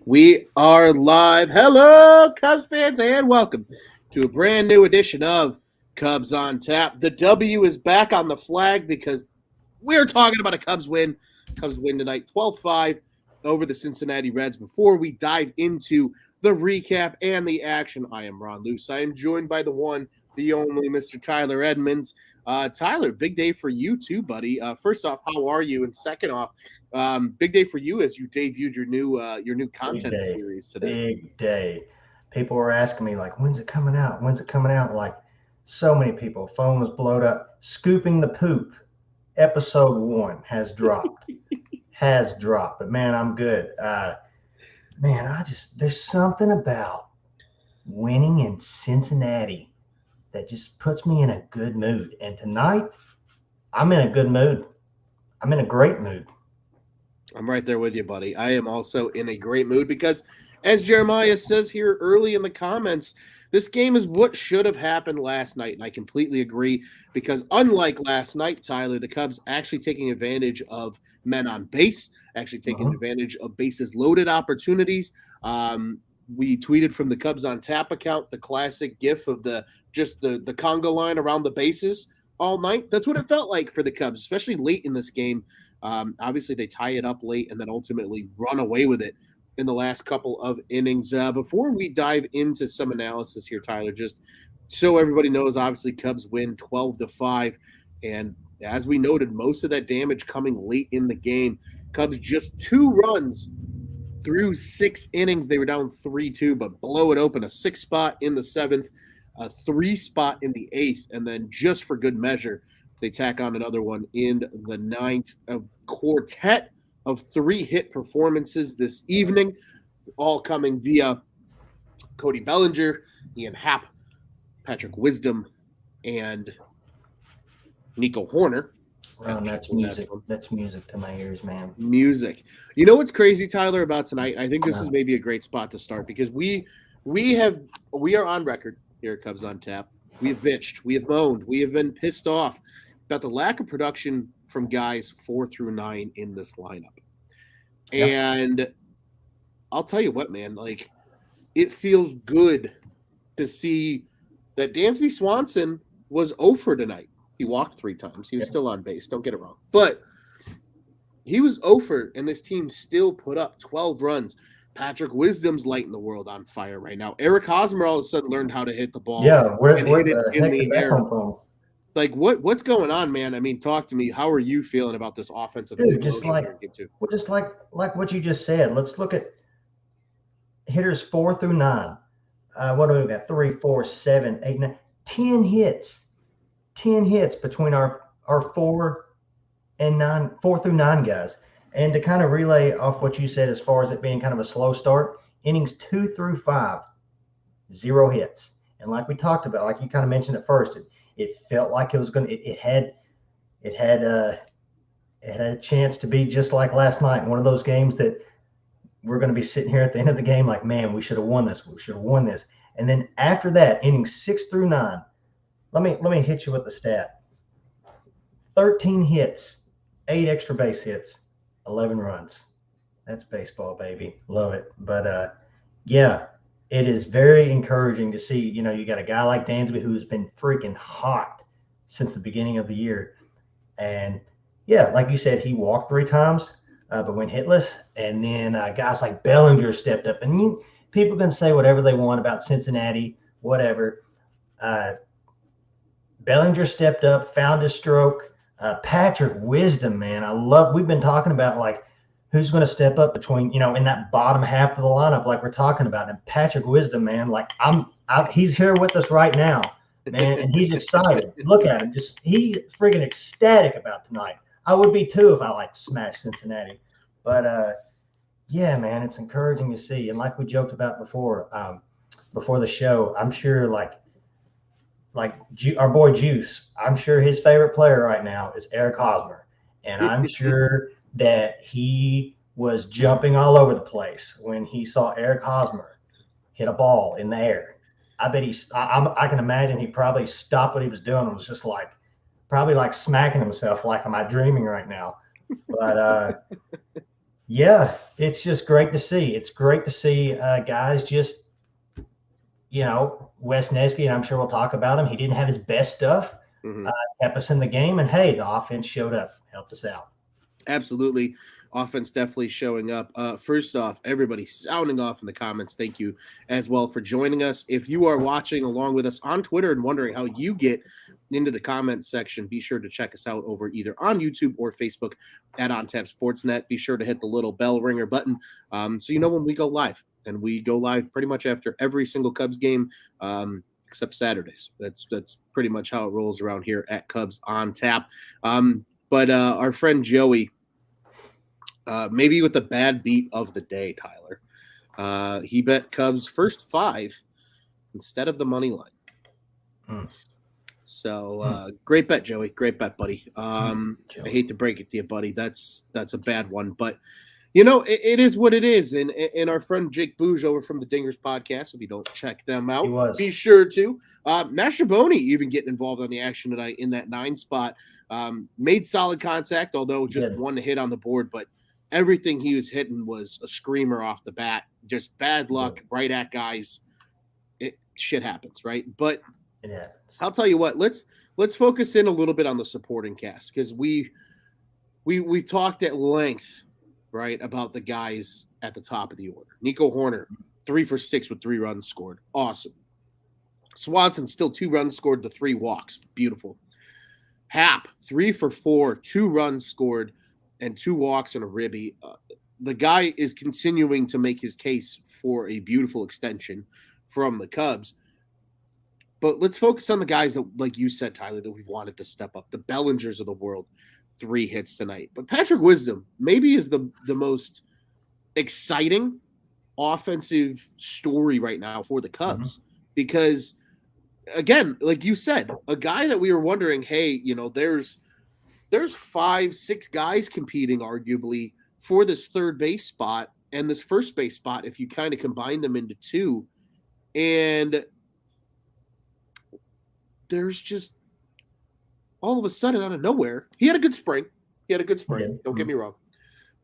We are live. Hello, Cubs fans, and welcome to a brand new edition of Cubs on Tap. The W is back on the flag because we're talking about a Cubs win. Cubs win tonight, 12-5 over the Cincinnati Reds. Before we dive into the recap and the action, I am Ron Luce. I am joined by the one, the only Mr. Tyler Edmonds. Tyler, big day for you too, buddy. First off, how are you? And second off, big day for you as you debuted your new Big content day. series today. Big day. People were asking me, like, when's it coming out? When's it coming out? Like, so many people. Phone was blowed up. Scooping the Poop, episode one has dropped. Has dropped. But man, I'm good. Man, there's something about winning in Cincinnati that just puts me in a good mood. And tonight, I'm in a good mood. I'm in a great mood. I'm right there with you, buddy. I am also in a great mood because, as Jeremiah says here early in the comments, this game is what should have happened last night. And I completely agree because, unlike last night, Tyler, the Cubs actually taking advantage of men on base, actually taking Mhm. advantage of bases loaded opportunities. We tweeted from the Cubs on Tap account the classic gif of the conga line around the bases all night. That's what it felt like for the Cubs, especially late in this game. Obviously, they tie it up late and then ultimately run away with it in the last couple of innings. Before we dive into some analysis here, Tyler, just so everybody knows, obviously Cubs win 12-5, and as we noted, most of that damage coming late in the game. Cubs just 2 runs through 6 innings. They were down 3-2, but blow it open. A 6 spot in the seventh, a 3 spot in the eighth, and then just for good measure, they tack on another one in the ninth. A quartet of 3 hit performances this evening, all coming via Cody Bellinger, Ian Happ, Patrick Wisdom, and Nico Horner. Ron, that's music. That's music to my ears, man. Music. You know what's crazy, Tyler, about tonight? I think this is No. maybe a great spot to start because we are on record here at Cubs on Tap. We have bitched, we have moaned, we have been pissed off about the lack of production from guys 4 through 9 in this lineup. Yeah. And I'll tell you what, man, like it feels good to see that Dansby Swanson was 0 for tonight. He walked 3 times. He was Yeah. still on base. Don't get it wrong. But he was 0 for, and this team still put up 12 runs. Patrick Wisdom's lighting the world on fire right now. Eric Hosmer all of a sudden learned how to hit the ball Yeah. Where, and where hit it the in heck did the that air. come from? Like what's going on, man? I mean, talk to me. How are you feeling about this offensive Dude, just explosion like here in game two? well, just like what you just said. Let's look at hitters 4 through 9. What do we got? 3, 4, 7, 8, 9, 10 hits. 10 hits between our 4 through 9 guys. And to kind of relay off what you said as far as it being kind of a slow start, innings 2 through 5, 0 hits. And like we talked about, like you kind of mentioned at first, it felt like it was going to, it had it had a chance to be just like last night, one of those games that we're going to be sitting here at the end of the game like, man, we should have won this. We should have won this. And then after that, innings 6 through 9, let me hit you with the stat: 13 hits, 8 extra base hits, 11 runs. That's baseball, baby. Love it. But yeah, it is very encouraging to see. You got a guy like Dansby who's been freaking hot since the beginning of the year, and yeah, like you said, he walked 3 times, but went hitless. And then guys like Bellinger stepped up. And people can say whatever they want about Cincinnati, whatever. Uh, Bellinger stepped up, found his stroke. Patrick Wisdom, man, I love. We've been talking about like who's going to step up between in that bottom half of the lineup, like we're talking about. And Patrick Wisdom, man, like he's here with us right now, man, and he's excited. Look at him, just he's freaking ecstatic about tonight. I would be too if I like smashed Cincinnati, but yeah, man, it's encouraging to see. And like we joked about before the show, I'm sure our boy Juice, I'm sure his favorite player right now is Eric Hosmer. And I'm sure that he was jumping all over the place when he saw Eric Hosmer hit a ball in the air. I bet I can imagine he probably stopped what he was doing and was just like, probably like smacking himself, like, am I dreaming right now? But Yeah, it's just great to see. It's great to see guys just, Wes Nesky, and I'm sure we'll talk about him. He didn't have his best stuff, Mm-hmm. kept us in the game, and hey, the offense showed up, helped us out. Absolutely. Offense definitely showing up. First off, everybody sounding off in the comments. Thank you as well for joining us. If you are watching along with us on Twitter and wondering how you get into the comments section, be sure to check us out over either on YouTube or Facebook at OnTap Sportsnet. Be sure to hit the little bell ringer button so you know when we go live. And we go live pretty much after every single Cubs game, except Saturdays. That's pretty much how it rolls around here at Cubs on Tap. But our friend Joey, maybe with the bad beat of the day, Tyler, he bet Cubs first 5 instead of the money line. So great bet, Joey. Great bet, buddy. I hate to break it to you, buddy. That's a bad one, but it is what it is. And our friend Jake Bouge over from the Dingers podcast, if you don't check them out, be sure to. Mashaboni even getting involved on the action tonight in that 9 spot. Made solid contact, although just one hit on the board, but everything he was hitting was a screamer off the bat. Just bad luck right at guys. Shit happens, right? But I'll tell you what, let's focus in a little bit on the supporting cast, because we talked at length, right, about the guys at the top of the order. Nico Hoerner, 3 for 6 with 3 runs scored. Awesome. Swanson, still 2 runs scored, the 3 walks. Beautiful. Happ, 3 for 4, 2 runs scored, and 2 walks and a ribby. The guy is continuing to make his case for a beautiful extension from the Cubs. But let's focus on the guys that, like you said, Tyler, that we've wanted to step up. The Bellingers of the world, 3 hits tonight. But Patrick Wisdom maybe is the most exciting offensive story right now for the Cubs. Because, again, like you said, a guy that we were wondering, hey, there's 5-6 guys competing arguably for this third base spot and this first base spot if you kind of combine them into 2. And there's just all of a sudden out of nowhere, he had a good spring. Don't get me wrong.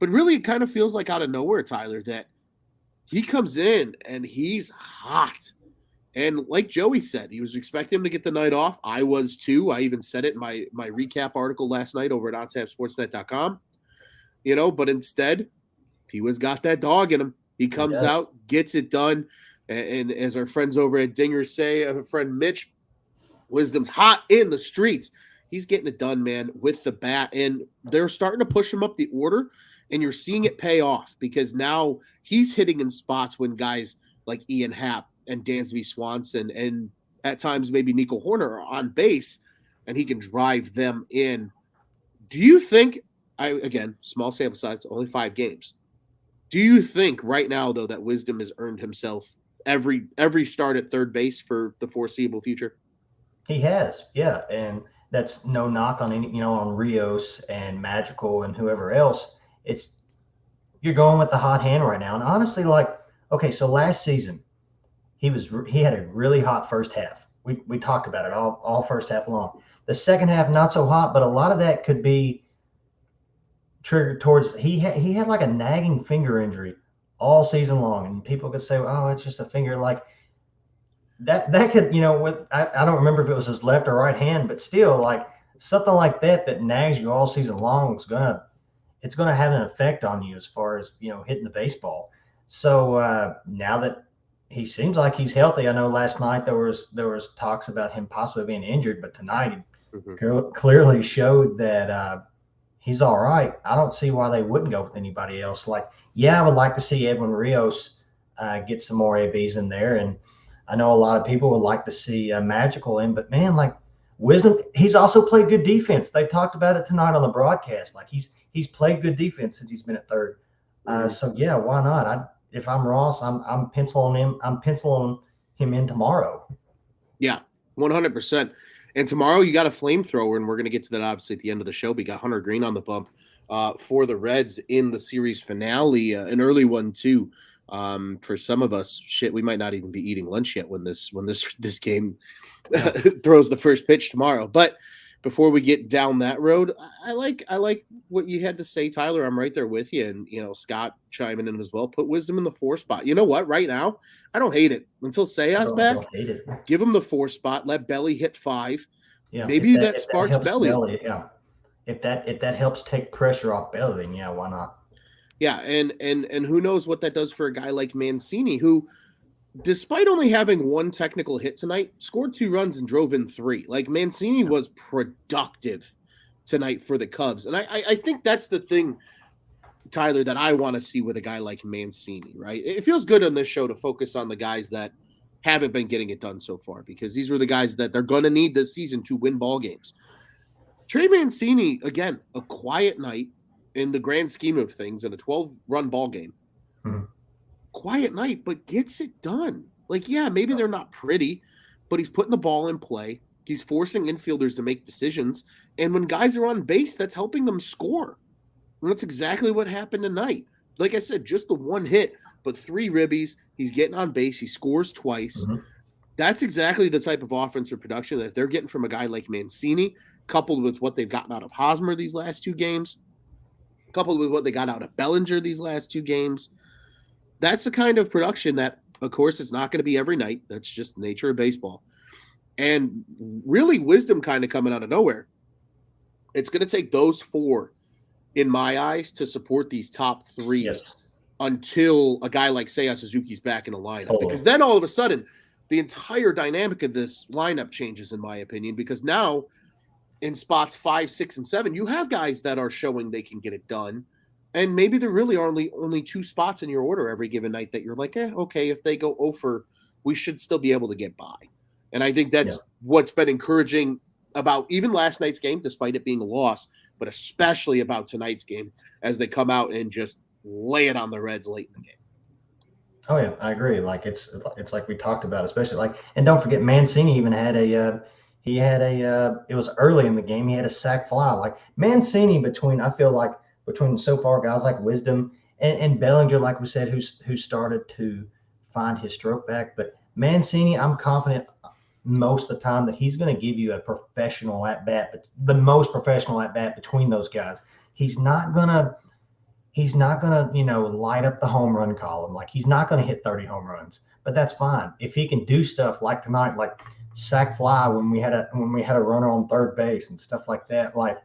But really, it kind of feels like out of nowhere, Tyler, that he comes in and he's hot. And like Joey said, he was expecting him to get the night off. I was too. I even said it in my recap article last night over at OnTapSportsNet.com. But instead, he got that dog in him. He comes out, gets it done. And as our friends over at Dinger say, our friend Mitch, Wisdom's hot in the streets. He's getting it done, man, with the bat. And they're starting to push him up the order, and you're seeing it pay off because now he's hitting in spots when guys like Ian Happ and Dansby Swanson and at times maybe Nico Hoerner are on base, and he can drive them in. Do you think, again, small sample size, only 5 games, do you think right now, though, that Wisdom has earned himself every start at third base for the foreseeable future? He has, yeah, and that's no knock on on Rios and Magical and whoever else. You're going with the hot hand right now, and honestly, so last season he had a really hot first half. We talked about it all first half long. The second half not so hot, but a lot of that could be triggered towards he had like a nagging finger injury all season long, and people could say, "Oh, it's just a finger." Like that could, I don't remember if it was his left or right hand, but still, like something like that nags you all season long it's gonna have an effect on you as far as hitting the baseball. So now that he seems like he's healthy, I know last night there was talks about him possibly being injured, but tonight he clearly showed that he's all right. I don't see why they wouldn't go with anybody else. I would like to see Edwin Rios get some more ABs in there, and I know a lot of people would like to see Magical in, but man, like Wisdom, he's also played good defense. They talked about it tonight on the broadcast. Like he's played good defense since he's been at third. So yeah, why not? If I'm Ross, I'm penciling him. I'm penciling him in tomorrow. Yeah, 100%. And tomorrow you got a flamethrower, and we're going to get to that obviously at the end of the show. We got Hunter Green on the bump for the Reds in the series finale, an early one too. For some of us, we might not even be eating lunch yet when this game throws the first pitch tomorrow. But before we get down that road, I like what you had to say, Tyler. I'm right there with you, and Scott chiming in as well. Put Wisdom in the 4 spot. You know what? Right now, I don't hate it until Sayas back. Don't hate it. Give him the 4 spot. Let Belly hit 5. Yeah, Maybe that if sparks helps Belly. Yeah, if that helps take pressure off Belly, then yeah, why not? Yeah, and who knows what that does for a guy like Mancini, who, despite only having 1 technical hit tonight, scored 2 runs and drove in 3. Like, Mancini was productive tonight for the Cubs. And I think that's the thing, Tyler, that I want to see with a guy like Mancini, right? It feels good on this show to focus on the guys that haven't been getting it done so far, because these were the guys that they're going to need this season to win ball games. Trey Mancini, again, a quiet night in the grand scheme of things in a 12-run ball game. Mm-hmm. Quiet night, but gets it done. Like, yeah, maybe they're not pretty, but he's putting the ball in play. He's forcing infielders to make decisions. And when guys are on base, that's helping them score. And that's exactly what happened tonight. Like I said, just the 1 hit, but 3 ribbies. He's getting on base. He scores twice. Mm-hmm. That's exactly the type of offensive production that they're getting from a guy like Mancini, coupled with what they've gotten out of Hosmer these last 2 games, coupled with what they got out of Bellinger these last 2 games. That's the kind of production that, of course, it's not going to be every night. That's just the nature of baseball. And really, Wisdom kind of coming out of nowhere. It's going to take those 4, in my eyes, to support these top 3 until a guy like Seiya Suzuki's back in the lineup. Because then all of a sudden, the entire dynamic of this lineup changes, in my opinion, because now in spots 5, 6, and 7, you have guys that are showing they can get it done. And maybe there really are only 2 spots in your order every given night that you're like, okay, if they go 0 for, we should still be able to get by. And I think that's what's been encouraging about even last night's game, despite it being a loss, but especially about tonight's game as they come out and just lay it on the Reds late in the game. Oh yeah, I agree. Like it's like we talked about, especially and don't forget Mancini even had it was early in the game. He had a sac fly. Like Mancini I feel like between so far guys like Wisdom and Bellinger, like we said, who started to find his stroke back. But Mancini, I'm confident most of the time that he's going to give you a professional at bat, but the most professional at bat between those guys. He's not gonna light up the home run column. Like he's not gonna hit 30 home runs, but that's fine if he can do stuff like tonight, like sac fly when we had a runner on third base and stuff like that. Like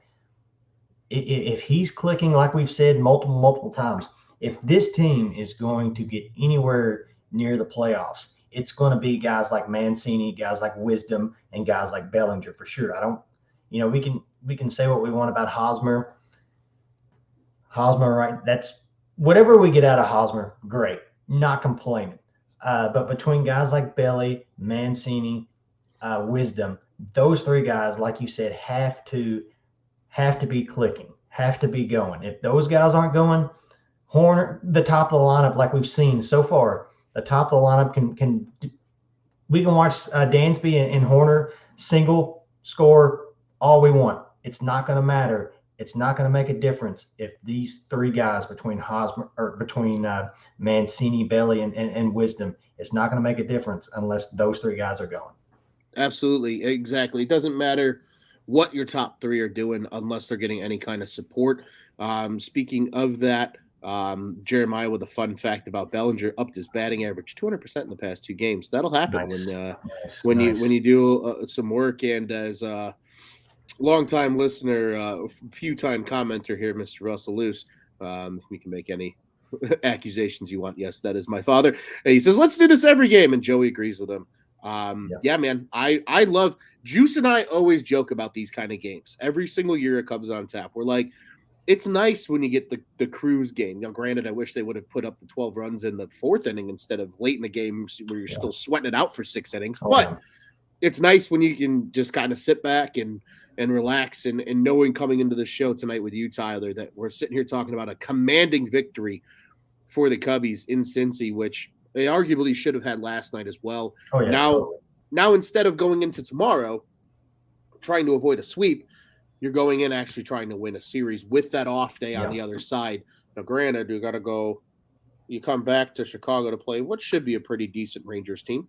if he's clicking, like we've said multiple times, if this team is going to get anywhere near the playoffs, it's going to be guys like Mancini, guys like Wisdom, and guys like Bellinger for sure. We can say what we want about Hosmer, right? That's whatever we get out of Hosmer, great, not complaining. But between guys like Belly, Mancini, Wisdom, those 3 guys, like you said, have to be clicking, have to be going. If those guys aren't going, Hoerner, the top of the lineup, like we've seen so far, the top of the lineup we can watch Dansby and Hoerner single score all we want. It's not going to matter. It's not going to make a difference if these 3 guys between Hosmer or between Mancini, Belly, and Wisdom. It's not going to make a difference unless those 3 guys are going. Absolutely, exactly. It doesn't matter what your top 3 are doing unless they're getting any kind of support. Speaking of that, Jeremiah with a fun fact about Bellinger, upped his batting average 200% in the past 2 games. That'll happen when you do some work. And as a longtime listener, few-time commenter here, Mr. Russell Luce, if we can make any accusations you want, yes, that is my father. And he says, let's do this every game, and Joey agrees with him. Yeah, man, I love Juice, and I always joke about these kind of games. Every single year it comes on tap. We're like, it's nice when you get the cruise game. Now, granted, I wish they would have put up the 12 runs in the 4th inning instead of late in the game where you're still sweating it out for 6 innings. But it's nice when you can just kind of sit back and relax and knowing coming into the show tonight with you, Tyler, that we're sitting here talking about a commanding victory for the Cubbies in Cincy, which they arguably should have had last night as well. Now instead of going into tomorrow trying to avoid a sweep, you're going in actually trying to win a series with that off day on the other side. Now, granted, you come back to Chicago to play what should be a pretty decent Rangers team.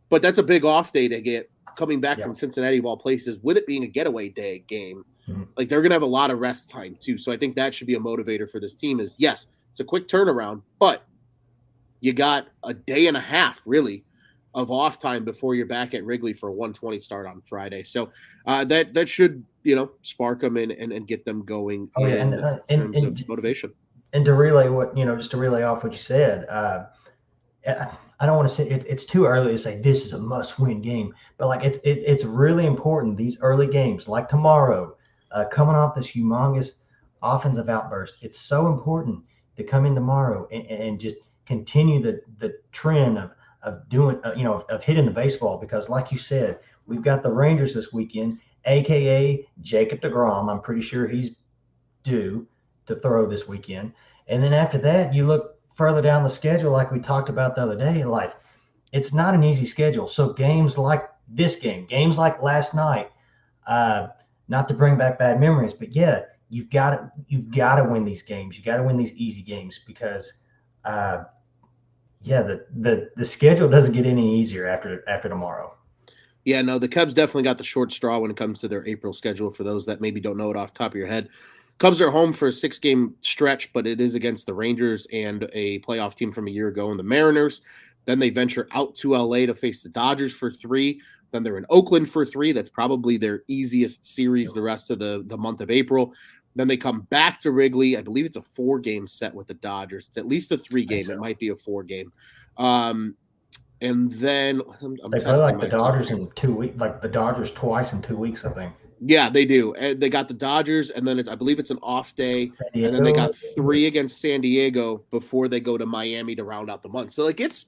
but that's a big off day to get coming back Yeah. from Cincinnati of all places, with it being a getaway day game. Mhm. Like they're going to have a lot of rest time too. So I think that should be a motivator for this team is yes, it's a quick turnaround, but you got a day and a half really of off time before you're back at Wrigley for a 1:20 start on Friday. So that should, spark them and get them going Oh yeah, in terms of motivation. And to relay what just to relay off what you said, I don't want to say it's too early to say this is a must-win game, but like it's really important these early games, like tomorrow, coming off this humongous offensive outburst. It's so important to come in tomorrow and just continue the trend of doing of hitting the baseball, because like you said, we've got the Rangers this weekend, aka Jacob deGrom. I'm pretty sure he's due to throw this weekend. And then after that, you look further down the schedule, like we talked about the other day, like it's not an easy schedule. So games like this game, games like last night, not to bring back bad memories, but yeah, you've got to win these games. You got to win these easy games because, the schedule doesn't get any easier after tomorrow. Yeah, no, the Cubs definitely got the short straw when it comes to their April schedule. For those that maybe don't know it off the top of your head, Cubs are home for a 6-game stretch, but it is against the Rangers and a playoff team from a year ago in the Mariners. Then they venture out to LA to face the Dodgers for 3. Then they're in Oakland for 3. That's probably their easiest series the rest of the month of April. Then they come back to Wrigley. I believe it's a 4-game set with the Dodgers. It's at least a 3-game. So. It might be a 4-game. And then they play like the Dodgers in 2 weeks, like the Dodgers twice in 2 weeks, I think. Yeah, they do. And they got the Dodgers, and then I believe it's an off day, and then they got 3 against San Diego before they go to Miami to round out the month. So like it's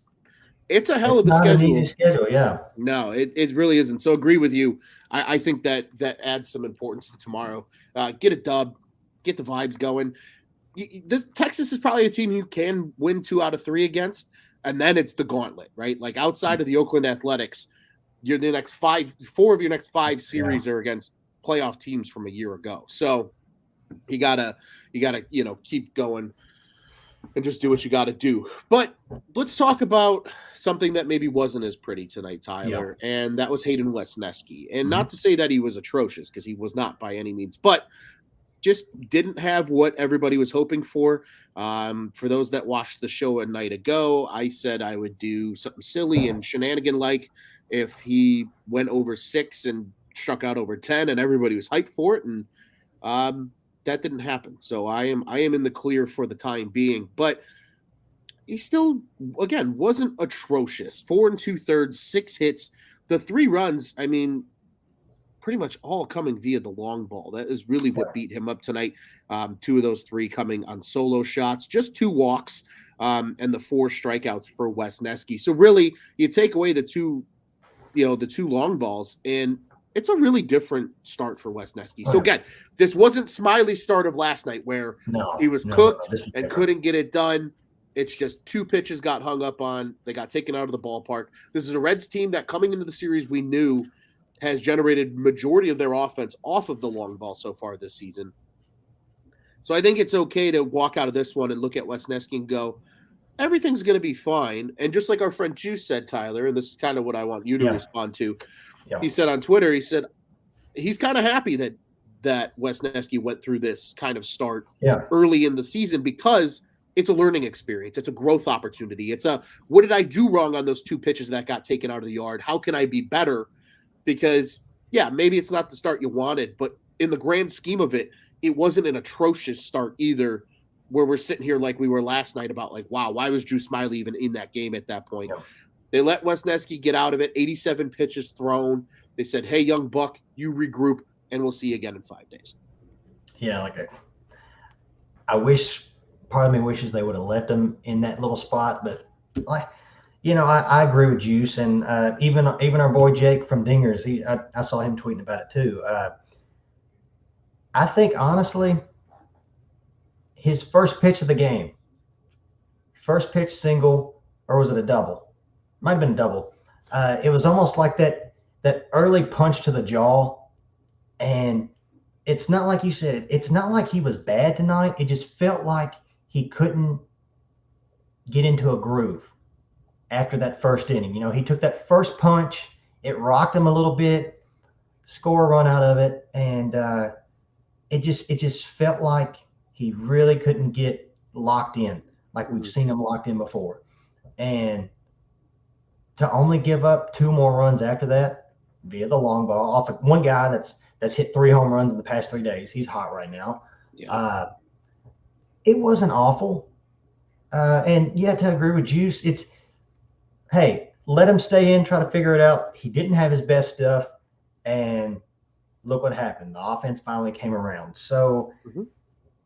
a hell of a schedule. An easy schedule, yeah. No, it really isn't. So agree with you. I think that adds some importance to tomorrow. Get a dub, get the vibes going. This Texas is probably a team you can win 2 out of 3 against, and then it's the gauntlet, right? Like outside of the Oakland Athletics, you're the next 4 of your next 5 series are against playoff teams from a year ago. So you gotta keep going and just do what you gotta do. But let's talk about something that maybe wasn't as pretty tonight, Tyler, and that was Hayden Wesneski. And not to say that he was atrocious, because he was not by any means, but just didn't have what everybody was hoping for. For those that watched the show a night ago, I said I would do something silly and shenanigan-like if he went over 6 and struck out over 10, and everybody was hyped for it, and that didn't happen. So I am in the clear for the time being, but he still, again, wasn't atrocious. 4 2/3, 6 hits, the 3 runs. I mean, pretty much all coming via the long ball. That is really what beat him up tonight. 2 of those 3 coming on solo shots, just 2 walks, and the 4 strikeouts for Wesneski. So really, you take away the 2 long balls, and it's a really different start for Wesneski. So again, this wasn't Smiley's start of last night where he was cooked and couldn't get it done. It's just 2 pitches got hung up on. They got taken out of the ballpark. This is a Reds team that coming into the series we knew has generated majority of their offense off of the long ball so far this season. So I think it's okay to walk out of this one and look at Wesneski and go, everything's going to be fine. And just like our friend Juice said, Tyler, and this is kind of what I want you to respond to. He said on Twitter, he said he's kind of happy that Wesneski went through this kind of start early in the season, because it's a learning experience. It's a growth opportunity. It's what did I do wrong on those 2 pitches that got taken out of the yard? How can I be better? Because, maybe it's not the start you wanted, but in the grand scheme of it, it wasn't an atrocious start either, where we're sitting here like we were last night about like, wow, why was Drew Smiley even in that game at that point? They let Wesneski get out of it, 87 pitches thrown. They said, hey, young buck, you regroup, and we'll see you again in 5 days. Yeah, part of me wishes they would have left him in that little spot, but I agree with Juice, and even our boy Jake from Dingers, I saw him tweeting about it too. I think honestly, his first pitch of the game, first pitch single, or was it a double? Might have been a double. It was almost like that early punch to the jaw, and it's not like you said. It's not like he was bad tonight. It just felt like he couldn't get into a groove. after that first inning. He took that first punch, it rocked him a little bit, score a run out of it, and it just felt like he really couldn't get locked in like we've seen him locked in before. And to only give up 2 more runs after that via the long ball off of one guy that's hit 3 home runs in the past 3 days. He's hot right now. Yeah. It wasn't awful. And you have to agree with Juice. Hey, let him stay in, try to figure it out. He didn't have his best stuff, and look what happened. The offense finally came around. So,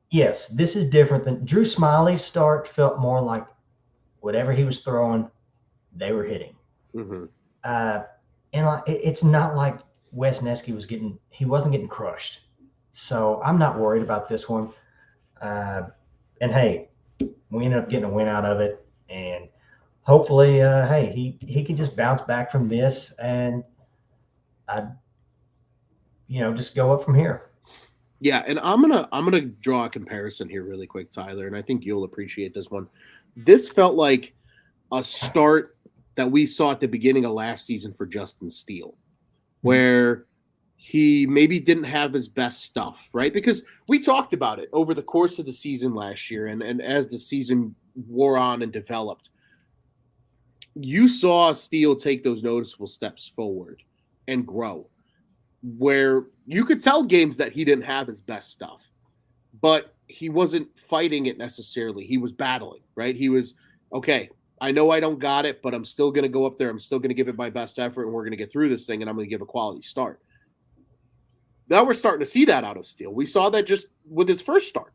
yes, this is different than Drew Smiley's start. Felt more like whatever he was throwing, they were hitting. And it's not like Wes Neski wasn't getting crushed. So I'm not worried about this one. And hey, we ended up getting a win out of it, and hopefully, hey, he can just bounce back from this, and just go up from here. Yeah, and I'm gonna draw a comparison here really quick, Tyler, and I think you'll appreciate this one. This felt like a start that we saw at the beginning of last season for Justin Steele, where he maybe didn't have his best stuff, right? Because we talked about it over the course of the season last year, and as the season wore on and developed, you saw Steele take those noticeable steps forward and grow, where you could tell games that he didn't have his best stuff, but he wasn't fighting it necessarily. He was battling, right? He was, okay, I know I don't got it, but I'm still going to go up there. I'm still going to give it my best effort, and we're going to get through this thing, and I'm going to give a quality start. Now we're starting to see that out of Steele. We saw that just with his first start.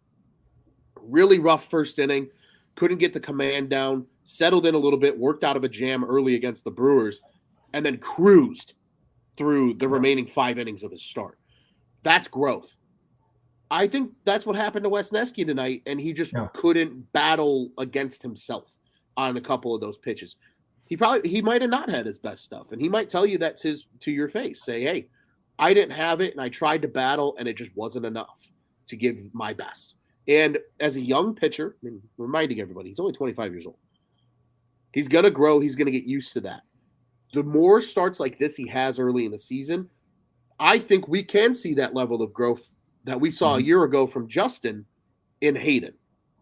Really rough first inning. Couldn't get the command down. Settled in a little bit. Worked out of a jam early against the Brewers. And then cruised through the remaining 5 innings of his start. That's growth. I think that's what happened to Wes Neski tonight, and he just couldn't battle against himself on a couple of those pitches. He might have not had his best stuff, and he might tell you that to your face. Say, hey, I didn't have it, and I tried to battle, and it just wasn't enough to give my best. And as a young pitcher, reminding everybody, he's only 25 years old. He's going to grow. He's going to get used to that. The more starts like this he has early in the season, I think we can see that level of growth that we saw a year ago from Justin in Hayden,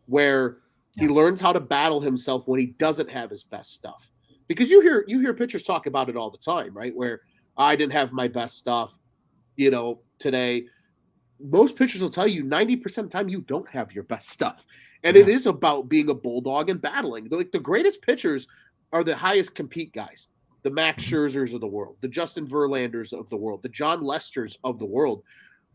where he learns how to battle himself when he doesn't have his best stuff. Because you hear pitchers talk about it all the time, right? Where I didn't have my best stuff, today. Most pitchers will tell you 90% of the time you don't have your best stuff. And it is about being a bulldog and battling. Like the greatest pitchers are the highest compete guys. The Max Scherzers of the world, the Justin Verlanders of the world, the John Lesters of the world,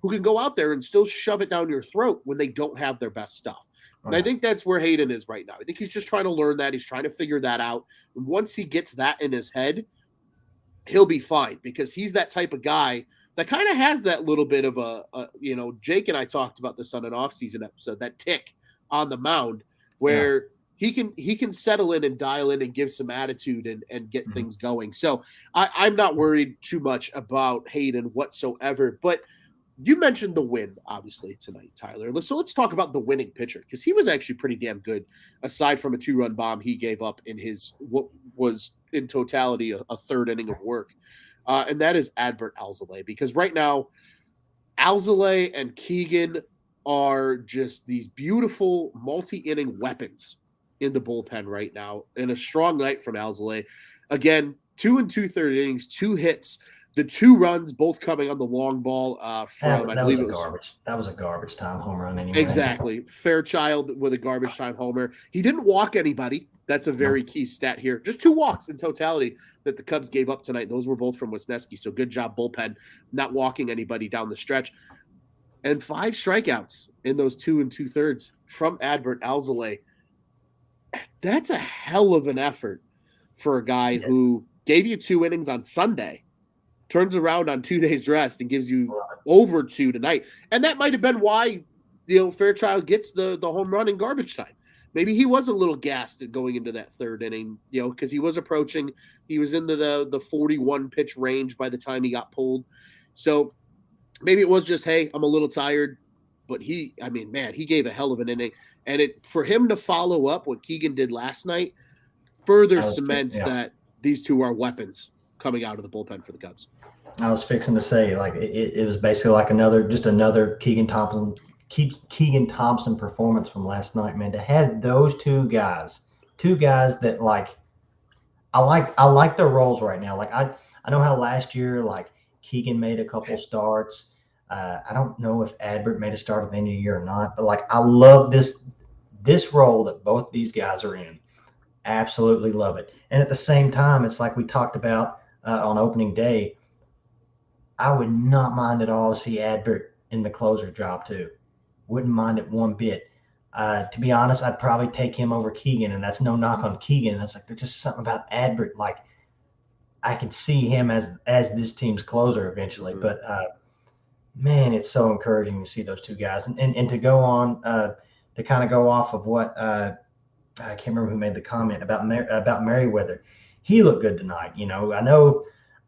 who can go out there and still shove it down your throat when they don't have their best stuff. And I think that's where Hayden is right now. I think he's just trying to learn that. He's trying to figure that out. And once he gets that in his head, he'll be fine, because he's that type of guy that kind of has that little bit of Jake and I talked about this on an off-season episode, that tick on the mound where he can settle in and dial in and give some attitude and get things going. So I'm not worried too much about Hayden whatsoever. But you mentioned the win, obviously, tonight, Tyler. So let's talk about the winning pitcher, because he was actually pretty damn good, aside from a 2-run bomb he gave up in his what was in totality a third inning of work. And that is Adbert Alzolay, because right now Alzolay and Keegan are just these beautiful multi-inning weapons in the bullpen right now, and a strong night from Alzolay. Again, 2 2/3 innings, 2 hits, the 2 runs, both coming on the long ball from, I believe it was garbage. That was a garbage time home run anyway. Exactly. Fairchild with a garbage time homer. He didn't walk anybody. That's a very key stat here. Just 2 walks in totality that the Cubs gave up tonight. Those were both from Wisniewski. So good job, bullpen, not walking anybody down the stretch. And 5 strikeouts in those 2 2/3 from Adbert Alzolay. That's a hell of an effort for a guy who gave you 2 innings on Sunday, turns around on 2 days rest and gives you over 2 tonight. And that might have been why, Fairchild gets the home run in garbage time. Maybe he was a little gassed going into that 3rd inning, because he was into the 41 pitch range by the time he got pulled. So maybe it was just, hey, I'm a little tired. But he gave a hell of an inning. And for him to follow up what Keegan did last night, further I was cements yeah. that these two are weapons coming out of the bullpen for the Cubs. I was fixing to say, like it was basically like another Keegan Thompson performance from last night, man. To have those two guys that I like their roles right now. Like I know how last year like Keegan made a couple starts. I don't know if Adbert made a start at the end of the year or not, but like I love this role that both these guys are in. Absolutely love it. And at the same time, it's like we talked about on opening day. I would not mind at all to see Adbert in the closer job too. Wouldn't mind it one bit. To be honest, I'd probably take him over Keegan, and that's no knock on Keegan. It's like there's just something about Adbert. Like I can see him as this team's closer eventually. But man, it's so encouraging to see those two guys, and to go on to kind of go off of what I can't remember who made the comment about Merriweather. He looked good tonight.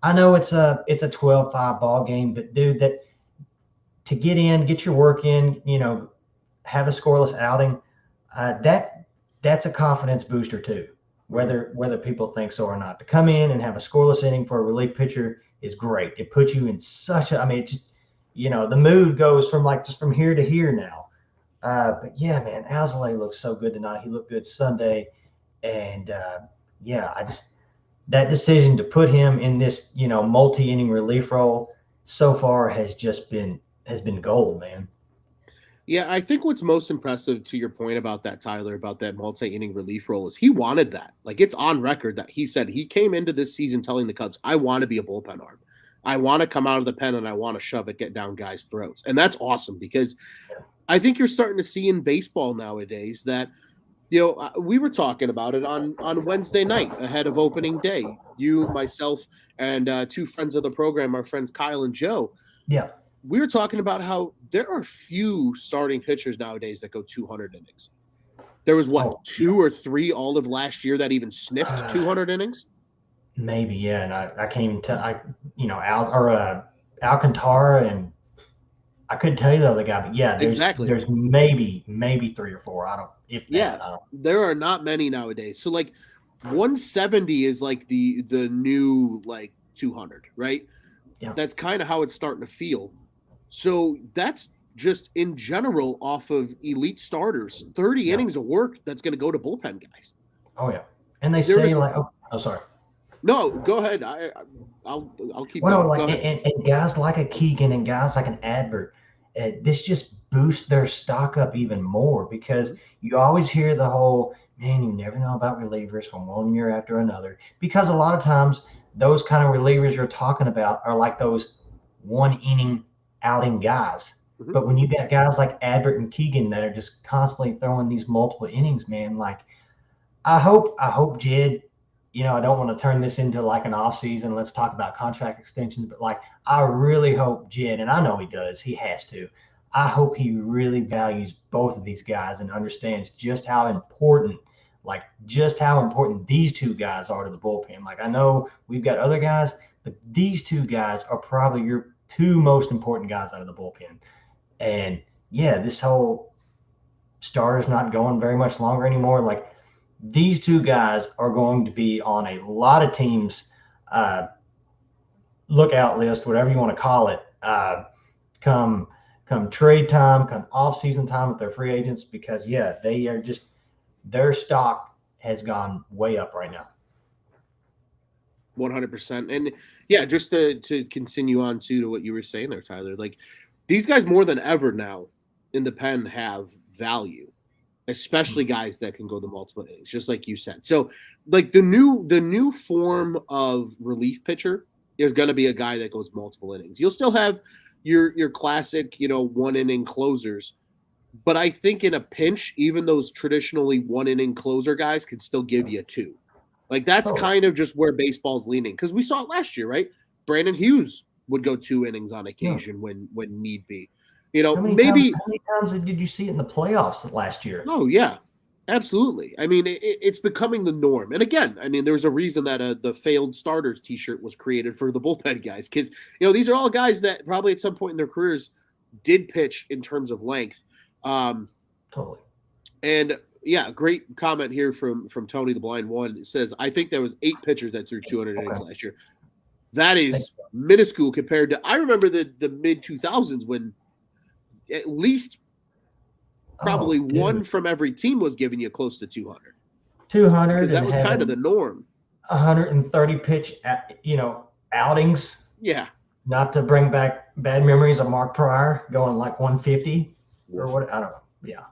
I know it's a 12-5 ball game, but dude, that to get in, get your work in, have a scoreless outing, that's a confidence booster too. Whether people think so or not, to come in and have a scoreless inning for a relief pitcher is great. It puts you in such a, I mean, it's just, the mood goes from like just from here to here now. But yeah, man, Alzolay looks so good tonight. He looked good Sunday, and yeah, that decision to put him in this multi-inning relief role so far has been gold, man. Yeah, I think what's most impressive to your point about that, Tyler, about that multi-inning relief role is he wanted that. Like it's on record that he said he came into this season telling the Cubs, I want to be a bullpen arm. I want to come out of the pen and I want to shove it, get down guys' throats. And that's awesome because I think you're starting to see in baseball nowadays that, we were talking about it on Wednesday night ahead of opening day. You, myself, and two friends of the program, our friends Kyle and Joe. Yeah. We were talking about how there are few starting pitchers nowadays that go 200 innings. There was two or three all of last year that even sniffed 200 innings. Maybe, yeah, and I can't even tell. Alcantara, and I couldn't tell you the other guy, but yeah, there's maybe three or four. I don't. There are not many nowadays. So like 170 is like the new like 200, right? Yeah. That's kind of how it's starting to feel. So that's just in general off of elite starters, 30 innings of work that's going to go to bullpen guys. Oh yeah, and they say like, oh, sorry. No, go ahead. I'll keep going. Like and guys like a Keegan and guys like an Adbert, this just boosts their stock up even more because you always hear the whole, man, you never know about relievers from one year after another, because a lot of times those kind of relievers you're talking about are like those one inning outing guys. Mm-hmm. But when you got guys like Adbert and Keegan that are just constantly throwing these multiple innings, man, like I hope Jed, I don't want to turn this into like an off season. Let's talk about contract extensions, but like I really hope Jed, and I know he does, he has to. I hope he really values both of these guys and understands just how important these two guys are to the bullpen. Like I know we've got other guys, but these two guys are probably your two most important guys out of the bullpen. And yeah, this whole starter's not going very much longer anymore. Like these two guys are going to be on a lot of teams' lookout list, whatever you want to call it, come trade time, come off-season time with their free agents, because yeah, they are just, their stock has gone way up right now. 100%. And yeah, just to continue on to what you were saying there, Tyler, like these guys more than ever now in the pen have value, especially guys that can go the multiple innings, just like you said. So like the new form of relief pitcher is going to be a guy that goes multiple innings. You'll still have your classic, 1 inning closers, but I think in a pinch, even those traditionally 1 inning closer guys can still give you 2. Like that's kind of just where baseball's leaning, because we saw it last year, right? Brandon Hughes would go 2 innings on occasion when need be. How many times did you see it in the playoffs last year? Oh yeah, absolutely. I mean, it's becoming the norm. And again, I mean, there's a reason that the failed starters T-shirt was created for the bullpen guys, because these are all guys that probably at some point in their careers did pitch in terms of length. Totally. And Yeah, great comment here from Tony the Blind One. It says, I think there was 8 pitchers that threw 200 innings last year. That is minuscule compared to, I remember the mid 2000s when at least probably one from every team was giving you close to 200. 200 because that was kind of the norm. 130 pitch, outings. Yeah. Not to bring back bad memories of Mark Pryor going like 150 or what. I don't know. Yeah.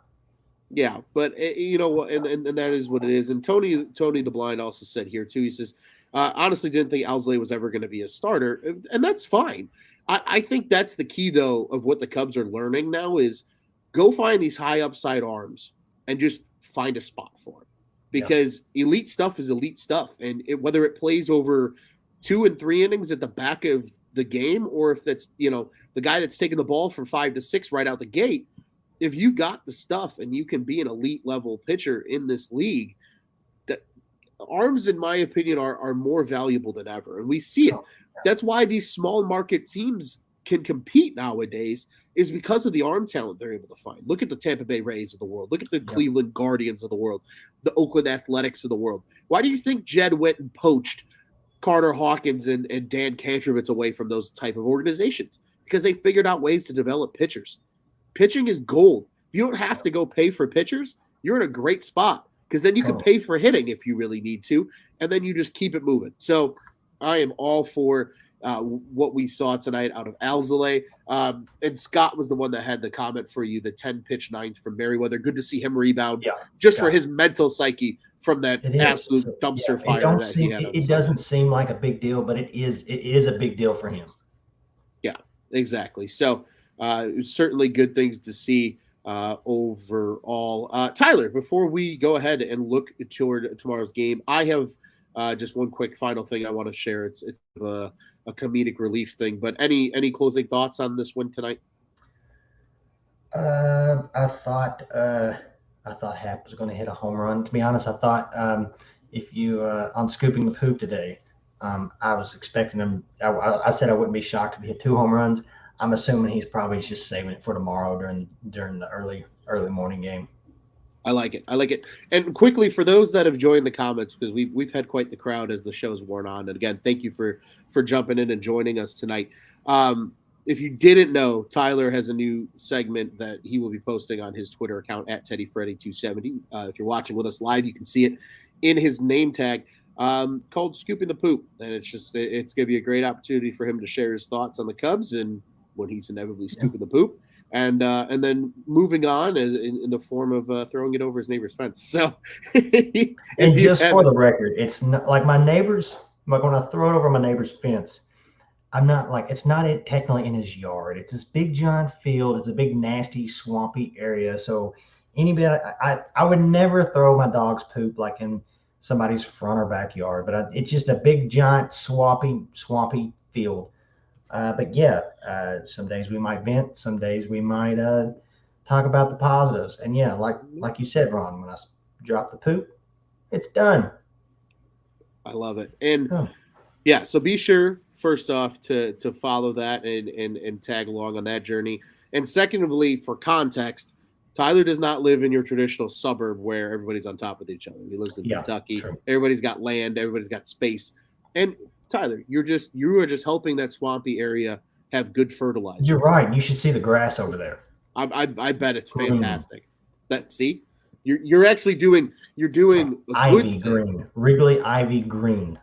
Yeah, but you know what, and that is what it is. And Tony the Blind also said here too. He says, honestly, didn't think Alzolay was ever going to be a starter, and that's fine. I think that's the key though of what the Cubs are learning now is go find these high upside arms and just find a spot for them, because elite stuff is elite stuff, and whether it plays over 2 and 3 innings at the back of the game, or if that's the guy that's taking the ball for 5 to 6 right out the gate. If you've got the stuff and you can be an elite level pitcher in this league, that arms, in my opinion, are more valuable than ever. And we see it. That's why these small market teams can compete nowadays, is because of the arm talent they're able to find. Look at the Tampa Bay Rays of the world. Look at the Cleveland Guardians of the world, the Oakland Athletics of the world. Why do you think Jed went and poached Carter Hawkins and Dan Kantrovitz away from those type of organizations? Because they figured out ways to develop pitchers. Pitching is gold. If you don't have to go pay for pitchers, you're in a great spot, because then you can pay for hitting if you really need to, and then you just keep it moving. So I am all for what we saw tonight out of Alzolay. And Scott was the one that had the comment for you, the 10-pitch ninth from Merriweather. Good to see him rebound just for his mental psyche from that absolute dumpster fire that he had. It doesn't seem like a big deal, but it is a big deal for him. Yeah, exactly. So certainly good things to see overall. Tyler, before we go ahead and look toward tomorrow's game, I have just one quick final thing I want to share. It's a comedic relief thing, but any closing thoughts on this win tonight? I thought Happ was going to hit a home run. To be honest, I thought if you on Scooping the Poop today, I was expecting him. I said I wouldn't be shocked if he hit 2 home runs. I'm assuming he's probably just saving it for tomorrow during the early morning game. I like it. And quickly, for those that have joined the comments, because we've had quite the crowd as the show's worn on. And again, thank you for jumping in and joining us tonight. If you didn't know, Tyler has a new segment that he will be posting on his Twitter account at TeddyFreddy270. If you're watching with us live, you can see it in his name tag, called Scooping the Poop. And it's going to be a great opportunity for him to share his thoughts on the Cubs and when he's inevitably scooping the poop, and then moving on in the form of throwing it over his neighbor's fence. So, and just for the record, it's not like my neighbor's. Like when I throw it over my neighbor's fence, I'm not like, it's not technically in his yard. It's this big giant field. It's a big nasty swampy area. So anybody, I would never throw my dog's poop like in somebody's front or backyard. But it's just a big giant swampy field. But yeah, some days we might vent, some days we might talk about the positives. And yeah, like you said, Ron, when I drop the poop, it's done. I love it. And yeah, so be sure first off to follow that and tag along on that journey. And secondly, for context, Tyler does not live in your traditional suburb where everybody's on top of each other. He lives in Kentucky. True. Everybody's got land, everybody's got space. And Tyler, you are just helping that swampy area have good fertilizer. You're right. You should see the grass over there. I bet it's fantastic. You're actually doing a ivy green, Wrigley ivy green.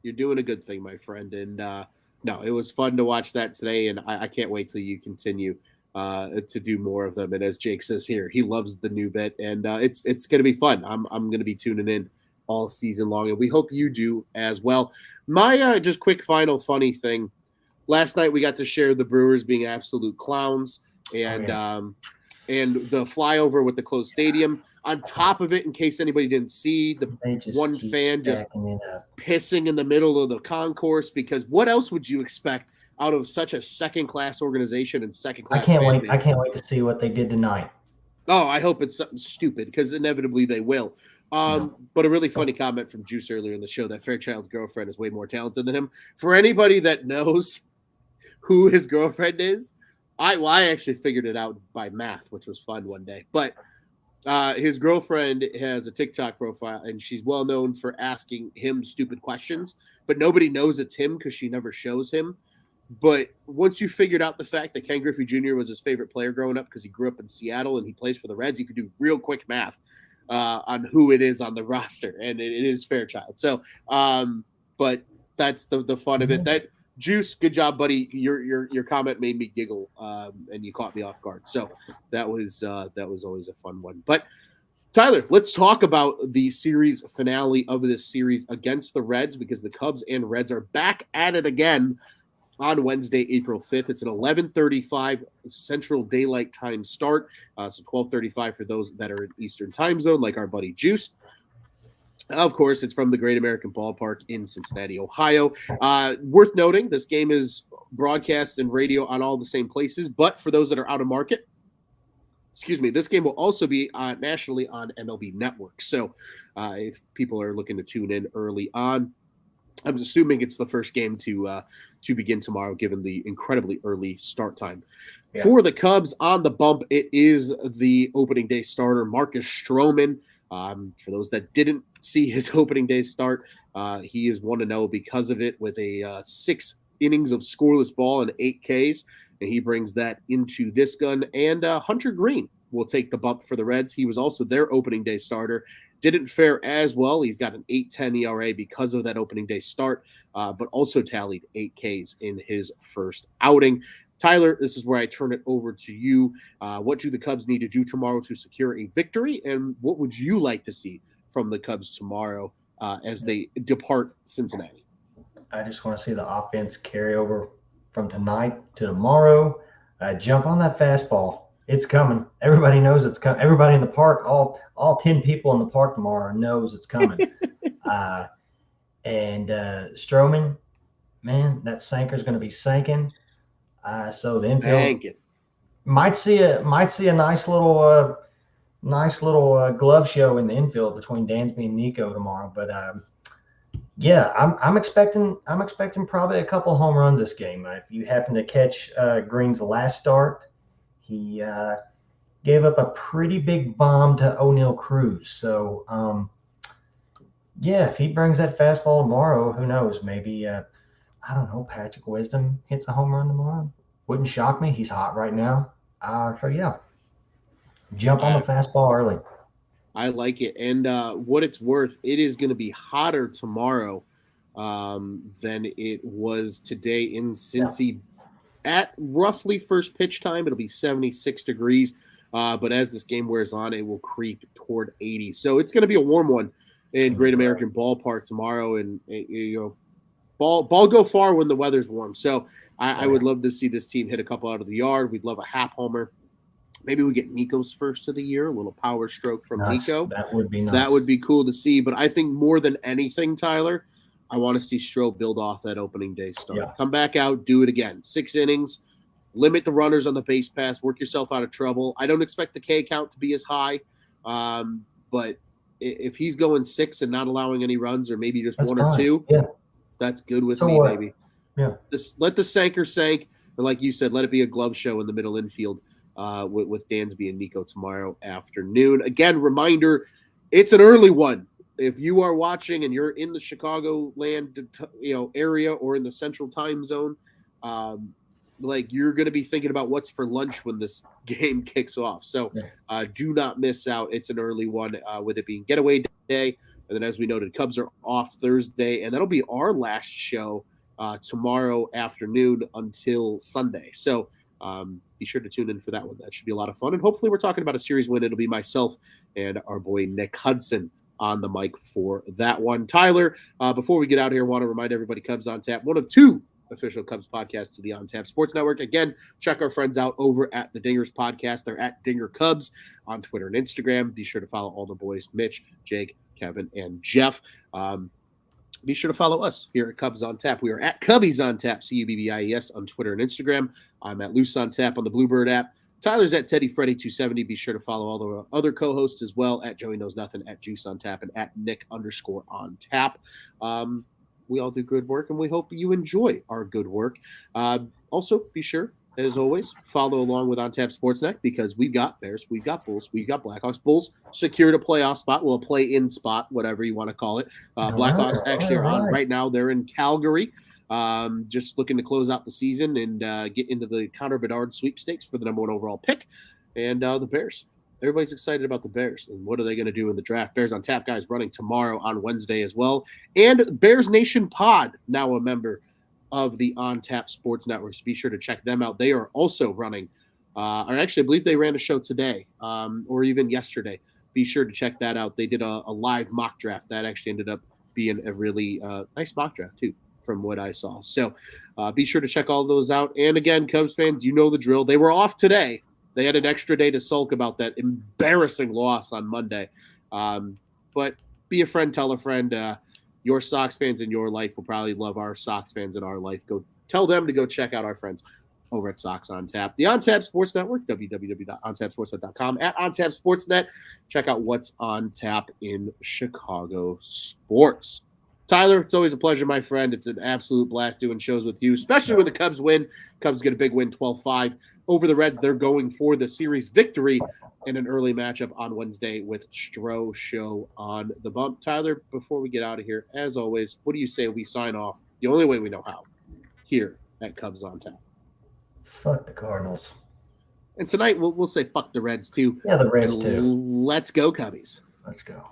You're doing a good thing, my friend. And no, it was fun to watch that today, and I can't wait till you continue to do more of them. And as Jake says here, he loves the new bit, and it's going to be fun. I'm going to be tuning in all season long, and we hope you do as well. My just quick final funny thing. Last night we got to share the Brewers being absolute clowns, and and the flyover with the closed stadium. On top of it, in case anybody didn't see, the one fan just pissing in the middle of the concourse, because what else would you expect out of such a second-class organization and second-class I can't wait to see what they did tonight. Oh, I hope it's something stupid, because inevitably they will. But a really funny comment from Juice earlier in the show that Fairchild's girlfriend is way more talented than him. For anybody that knows who his girlfriend is, I actually figured it out by math, which was fun one day. But His girlfriend has a TikTok profile, and she's well known for asking him stupid questions, but nobody knows it's him because she never shows him. But once you figured out the fact that Ken Griffey Jr. was his favorite player growing up because he grew up in Seattle and he plays for the Reds, you could do real quick math on who it is on the roster, and it is Fairchild. So, but that's the fun of it. That Juice, good job, buddy. Your comment made me giggle, and you caught me off guard. So that was always a fun one. But Tyler, let's talk about the series finale of this series against the Reds, because the Cubs and Reds are back at it again on Wednesday, April 5th. It's an 11:35 Central Daylight Time start, so 12:35 for those that are in Eastern Time Zone, like our buddy Juice. Of course, it's from the Great American Ballpark in Cincinnati, Ohio. Worth noting, this game is broadcast and radio on all the same places, but for those that are out of market, this game will also be nationally on MLB Network. So if people are looking to tune in early on, I'm assuming it's the first game to begin tomorrow, given the incredibly early start time. Yeah. For the Cubs on the bump, it is the opening day starter, Marcus Stroman. For those that didn't see his opening day start, he is 1-0 because of it, with a 6 innings of scoreless ball and 8 Ks, and he brings that into this gun. And Hunter Green will take the bump for the Reds. He was also their opening day starter. Didn't fare as well. He's got an 8.10 ERA because of that opening day start, but also tallied 8 Ks in his first outing. Tyler, this is where I turn it over to you. What do the Cubs need to do tomorrow to secure a victory, and what would you like to see from the Cubs tomorrow as they depart Cincinnati? I just want to see the offense carry over from tonight to tomorrow. Jump on that fastball. It's coming. Everybody knows it's coming. Everybody in the park, all 10 people in the park tomorrow knows it's coming. And Stroman, man, that sinker's going to be sinking. So the infield might see a nice little glove show in the infield between Dansby and Nico tomorrow. But yeah, I'm expecting probably a couple home runs this game. If you happen to catch Green's last start, he gave up a pretty big bomb to O'Neal Cruz. So yeah, if he brings that fastball tomorrow, who knows? Maybe I don't know, Patrick Wisdom hits a home run tomorrow. Wouldn't shock me. He's hot right now. So yeah, jump on the fastball early. I like it. And what it's worth, it is going to be hotter tomorrow than it was today in Cincy. Yeah. At roughly first pitch time, it'll be 76 degrees. But as this game wears on, it will creep toward 80. So it's going to be a warm one in Great American Ballpark tomorrow. And, ball go far when the weather's warm. So I would love to see this team hit a couple out of the yard. We'd love a half homer. Maybe we get Nico's first of the year, a little power stroke from Nico. That would be nice. That would be cool to see. But I think more than anything, Tyler, I want to see Stroh build off that opening day start. Yeah. Come back out, do it again. 6 innings, limit the runners on the base pass, work yourself out of trouble. I don't expect the K count to be as high, but if he's going 6 and not allowing any runs, or maybe just one or two, that's good with me, baby. Yeah. Let the sinker sank, and like you said, let it be a glove show in the middle infield with Dansby and Nico tomorrow afternoon. Again, reminder, it's an early one. If you are watching and you're in the Chicagoland area or in the Central Time Zone, you're going to be thinking about what's for lunch when this game kicks off. So do not miss out. It's an early one with it being getaway day. And then, as we noted, Cubs are off Thursday, and that'll be our last show tomorrow afternoon until Sunday. So be sure to tune in for that one. That should be a lot of fun. And hopefully we're talking about a series win. It'll be myself and our boy Nick Hudson on the mic for that one. Tyler, before we get out here, I want to remind everybody, Cubs on Tap, one of 2 official Cubs podcasts to the On Tap Sports Network. Again, check our friends out over at the Dingers Podcast. They're at Dinger Cubs on Twitter and Instagram. Be sure to follow all the boys, Mitch, Jake, Kevin, and Jeff. Be sure to follow us here at Cubs on Tap. We are at Cubbies on Tap, CUBBIES on Twitter and Instagram. I'm at Loose on Tap on the Bluebird app. Tyler's at Teddy Freddy 270. Be sure to follow all the other co-hosts as well, at Joey Knows Nothing, at Juice on Tap, and at Nick_on Tap. We all do good work, and we hope you enjoy our good work. Also, be sure as always, follow along with On Tap Sportsnet because we've got Bears, we've got Bulls, we've got Blackhawks. Bulls secured a playoff spot, well, a play-in spot, whatever you want to call it. Blackhawks actually are on right now. They're in Calgary, just looking to close out the season and get into the Connor Bedard sweepstakes for the number 1 overall pick. And the Bears. Everybody's excited about the Bears and what are they going to do in the draft. Bears on Tap guys running tomorrow on Wednesday as well. And Bears Nation Pod, now a member of the On Tap Sports Network. So be sure to check them out. They are also running, or actually I believe they ran a show today or even yesterday. Be sure to check that out. They did a live mock draft. That actually ended up being a really nice mock draft too, from what I saw. So be sure to check all those out. And again, Cubs fans, you know the drill. They were off today. They had an extra day to sulk about that embarrassing loss on Monday. But be a friend, tell a friend. Your Sox fans in your life will probably love our Sox fans in our life. Go tell them to go check out our friends over at Sox on Tap. The On Tap Sports Network, www.ontapsportsnet.com, at On Tap Sportsnet. Check out what's on tap in Chicago sports. Tyler, it's always a pleasure, my friend. It's an absolute blast doing shows with you, especially when the Cubs win. Cubs get a big win, 12-5 over the Reds. They're going for the series victory in an early matchup on Wednesday with Stro Show on the bump. Tyler, before we get out of here, as always, what do you say we sign off the only way we know how, here at Cubs on Tap? Fuck the Cardinals. And tonight we'll say fuck the Reds too. Yeah, the Reds too. Let's go, Cubbies. Let's go.